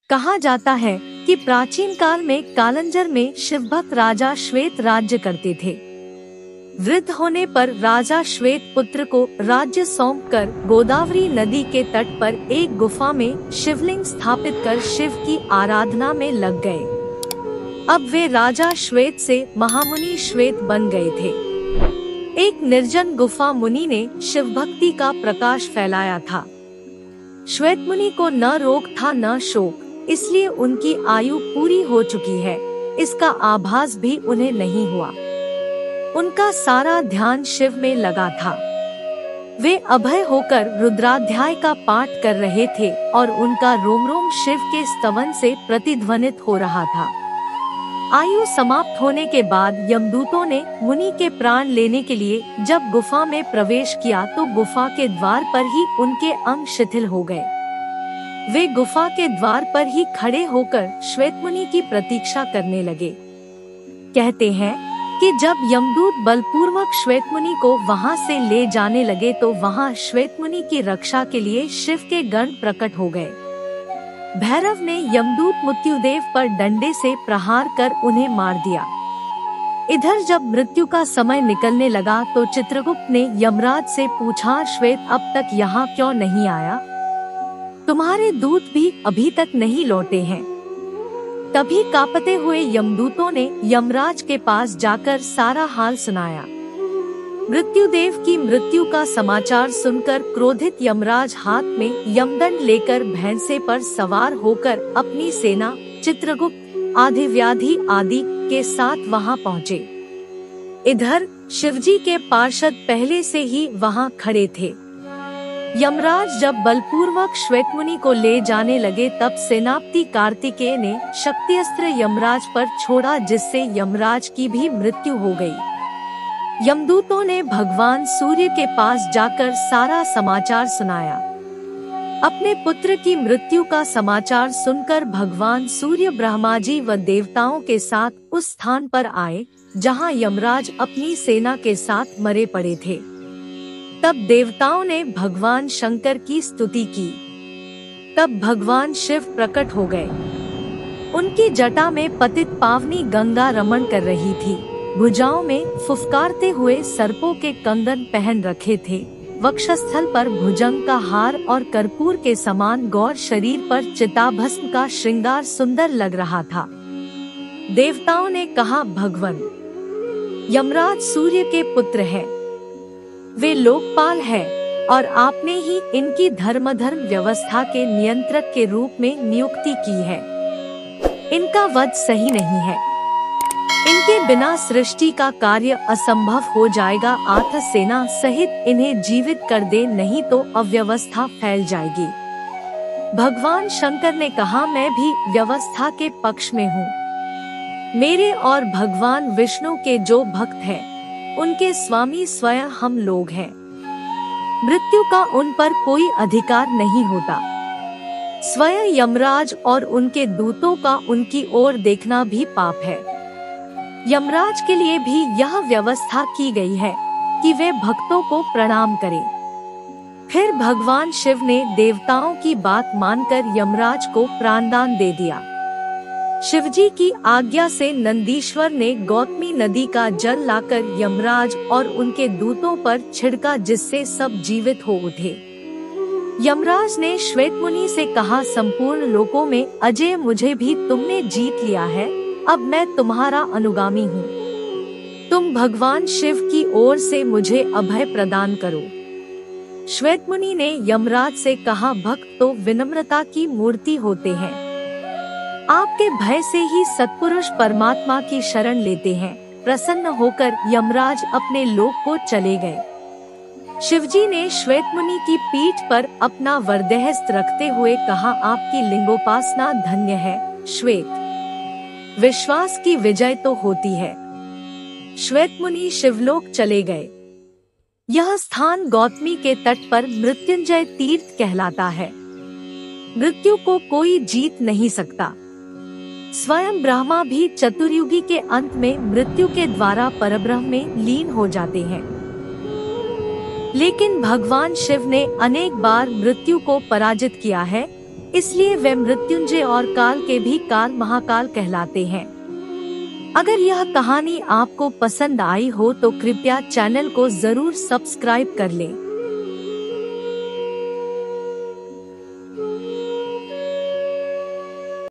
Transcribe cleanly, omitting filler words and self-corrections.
कहा जाता है कि प्राचीन काल में कालंजर में शिवभक्त राजा श्वेत राज्य करते थे। वृद्ध होने पर राजा श्वेत पुत्र को राज्य सौंपकर गोदावरी नदी के तट पर एक गुफा में शिवलिंग स्थापित कर शिव की आराधना में लग गए। अब वे राजा श्वेत से महामुनि श्वेत बन गए थे। एक निर्जन गुफा मुनि ने शिव भक्ति का प्रकाश फैलाया था। श्वेत मुनि को न रोग था न शोक, इसलिए उनकी आयु पूरी हो चुकी है, इसका आभास भी उन्हें नहीं हुआ। उनका सारा ध्यान शिव में लगा था। वे अभय होकर रुद्राध्याय का पाठ कर रहे थे और उनका रोम रोम शिव के स्तवन से प्रतिध्वनित हो रहा था। आयु समाप्त होने के बाद यमदूतों ने मुनि के प्राण लेने के लिए जब गुफा में प्रवेश किया तो गुफा के द्वार पर ही उनके अंग शिथिल हो गए। वे गुफा के द्वार पर ही खड़े होकर श्वेत मुनि की प्रतीक्षा करने लगे। कहते हैं कि जब यमदूत बलपूर्वक श्वेत मुनि को वहां से ले जाने लगे तो वहां श्वेत मुनि की रक्षा के लिए शिव के गण प्रकट हो गए। भैरव ने यमदूत मृत्युदेव पर डंडे से प्रहार कर उन्हें मार दिया। इधर जब मृत्यु का समय निकलने लगा तो चित्रगुप्त ने यमराज से पूछा, श्वेत अब तक यहाँ क्यों नहीं आया? तुम्हारे दूत भी अभी तक नहीं लौटे हैं। तभी कांपते हुए यमदूतों ने यमराज के पास जाकर सारा हाल सुनाया। मृत्युदेव की मृत्यु का समाचार सुनकर क्रोधित यमराज हाथ में यमदंड लेकर भैंसे पर सवार होकर अपनी सेना चित्रगुप्त आधिव्याधि आदि के साथ वहां पहुँचे। इधर शिवजी के पार्षद पहले से ही वहां खड़े थे। यमराज जब बलपूर्वक श्वेतमुनि को ले जाने लगे तब सेनापति कार्तिकेय ने शक्ति अस्त्र यमराज पर छोड़ा, जिससे यमराज की भी मृत्यु हो गई। यमदूतों ने भगवान सूर्य के पास जाकर सारा समाचार सुनाया। अपने पुत्र की मृत्यु का समाचार सुनकर भगवान सूर्य ब्रह्मा जी व देवताओं के साथ उस स्थान पर आए जहां यमराज अपनी सेना के साथ मरे पड़े थे। तब देवताओं ने भगवान शंकर की स्तुति की। तब भगवान शिव प्रकट हो गए। उनकी जटा में पतित पावनी गंगा रमण कर रही थी। भुजाओं में फुफकारते हुए सर्पों के कंगन पहन रखे थे। वक्षस्थल पर भुजंग का हार और कर्पूर के समान गौर शरीर पर चिताभस्म का श्रृंगार सुंदर लग रहा था। देवताओं ने कहा, भगवान यमराज सूर्य के पुत्र हैं। वे लोकपाल हैं और आपने ही इनकी धर्म व्यवस्था के नियंत्रक के रूप में नियुक्ति की है। इनका वध सही नहीं है। इनके बिना सृष्टि का कार्य असंभव हो जाएगा। आठ सेना सहित इन्हें जीवित कर दे, नहीं तो अव्यवस्था फैल जाएगी। भगवान शंकर ने कहा, मैं भी व्यवस्था के पक्ष में हूँ। मेरे और भगवान विष्णु के जो भक्त हैं, उनके स्वामी स्वयं हम लोग हैं। मृत्यु का उन पर कोई अधिकार नहीं होता। स्वयं यमराज और उनके दूतों का उनकी ओर देखना भी पाप है। यमराज के लिए भी यह व्यवस्था की गई है कि वे भक्तों को प्रणाम करें। फिर भगवान शिव ने देवताओं की बात मानकर यमराज को प्राणदान दे दिया। शिवजी की आज्ञा से नंदीश्वर ने गौतमी नदी का जल लाकर यमराज और उनके दूतों पर छिड़का, जिससे सब जीवित हो उठे। यमराज ने श्वेतमुनि से कहा, संपूर्ण लोकों में अजय मुझे भी तुमने जीत लिया है। अब मैं तुम्हारा अनुगामी हूँ। तुम भगवान शिव की ओर से मुझे अभय प्रदान करो। श्वेतमुनि ने यमराज से कहा, भक्त तो विनम्रता की मूर्ति होते हैं। आपके भय से ही सत्पुरुष परमात्मा की शरण लेते हैं। प्रसन्न होकर यमराज अपने लोक को चले गए। शिवजी ने श्वेतमुनि की पीठ पर अपना वरदहस्त रखते हुए कहा, आपकी लिंगोपासना धन्य है श्वेत। विश्वास की विजय तो होती है। श्वेतमुनि शिवलोक चले गए। यह स्थान गौतमी के तट पर मृत्युंजय तीर्थ कहलाता है। मृत्यु को कोई जीत नहीं सकता। स्वयं ब्रह्मा भी चतुर्युगी के अंत में मृत्यु के द्वारा परब्रह्म में लीन हो जाते हैं। लेकिन भगवान शिव ने अनेक बार मृत्यु को पराजित किया है। इसलिए वे मृत्युंजय और काल के भी काल महाकाल कहलाते हैं। अगर यह कहानी आपको पसंद आई हो तो कृपया चैनल को जरूर सब्सक्राइब कर लें।